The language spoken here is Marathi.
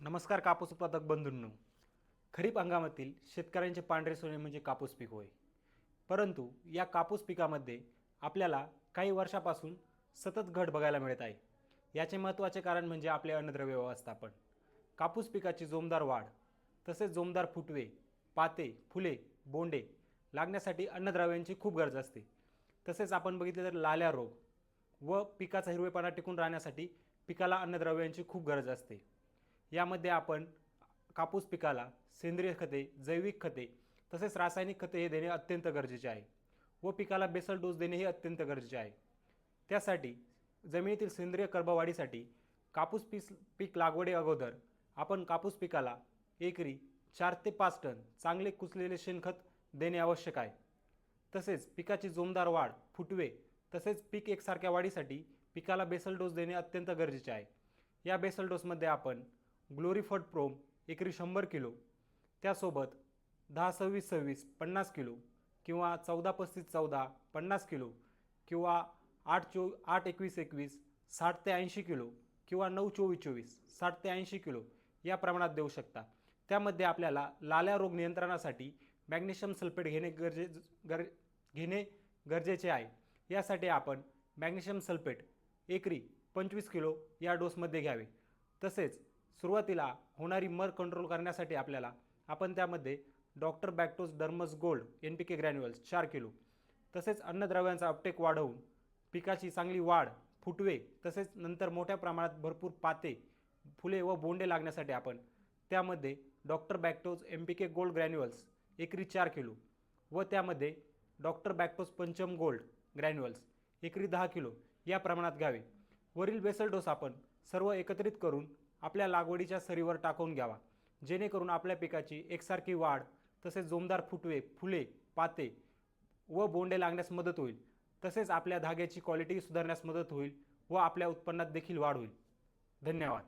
नमस्कार कापूस उत्पादक बंधूंनो. खरीप हंगामातील शेतकऱ्यांचे पांढरे सोने म्हणजे कापूस पीक होय. परंतु या कापूस पिकामध्ये आपल्याला काही वर्षापासून सतत घट बघायला मिळत आहे. याचे महत्त्वाचे कारण म्हणजे आपले अन्नद्रव्य व्यवस्थापन. कापूस पिकाची जोमदार वाढ, तसेच जोमदार फुटवे, पाते, फुले, बोंडे लागण्यासाठी अन्नद्रव्यांची खूप गरज असते. तसेच आपण बघितले तर लाल्या रोग व पिकाचा हिरवेपणा टिकून राहण्यासाठी पिकाला अन्नद्रव्यांची खूप गरज असते. यामध्ये आपण कापूस पिकाला सेंद्रिय खते, जैविक खते तसेच रासायनिक खते हे देणे अत्यंत गरजेचे आहे व पिकाला बेसल डोस देणे हे अत्यंत गरजेचे आहे. त्यासाठी जमिनीतील सेंद्रिय कर्बवाढीसाठी कापूस पीक लागवडी अगोदर आपण कापूस पिकाला एकरी 4 ते 5 टन चांगले कुचलेले शेणखत देणे आवश्यक आहे. तसेच पिकाची जोमदार वाढ, फुटवे तसेच पीक एकसारख्या वाढीसाठी पिकाला बेसल डोस देणे अत्यंत गरजेचे आहे. या बेसल डोसमध्ये आपण ग्लोरीफर्ट प्रोम एकरी 100 किलो, त्यासोबत 10-26-26 50 किलो किंवा 14-35-14 50 किलो किंवा 8-21-21 60 ते 80 किलो किंवा 9-24-24 60 ते 80 किलो या प्रमाणात देऊ शकता. त्यामध्ये आपल्याला लाल्या रोग नियंत्रणासाठी मॅग्नेशियम सल्फेट घेणे गरजेचे आहे. यासाठी आपण मॅग्नेशियम सल्फेट एकरी 25 किलो या डोसमध्ये घ्यावे. तसेच सुरुवातीला होणारी मर कंट्रोल करण्यासाठी आपण त्यामध्ये डॉक्टर बॅक्टोस डर्मस गोल्ड NPK ग्रॅन्युअल्स 4 किलो तसेच अन्नद्रव्यांचा अपटेक वाढवून पिकाची चांगली वाढ, फुटवे तसेच नंतर मोठ्या प्रमाणात भरपूर पाते, फुले व बोंडे लागण्यासाठी आपण त्यामध्ये डॉक्टर बॅक्टोस MPK गोल्ड ग्रॅन्युअल्स एकरी 4 किलो व त्यामध्ये डॉक्टर बॅक्टोस पंचम गोल्ड ग्रॅन्युअल्स एकरी 10 किलो या प्रमाणात घ्यावे. वरील बेसल डोस आपण सर्व एकत्रित करून आपल्या लागवडीच्या सरीवर टाकून घ्यावा, जेणेकरून आपल्या पिकाची एकसारखी वाढ तसेच जोमदार फुटवे, फुले, पाते व बोंडे लागण्यास मदत होईल. तसेच आपल्या धाग्याची क्वालिटी सुधारण्यास मदत होईल व आपल्या उत्पन्नात देखील वाढ होईल. धन्यवाद.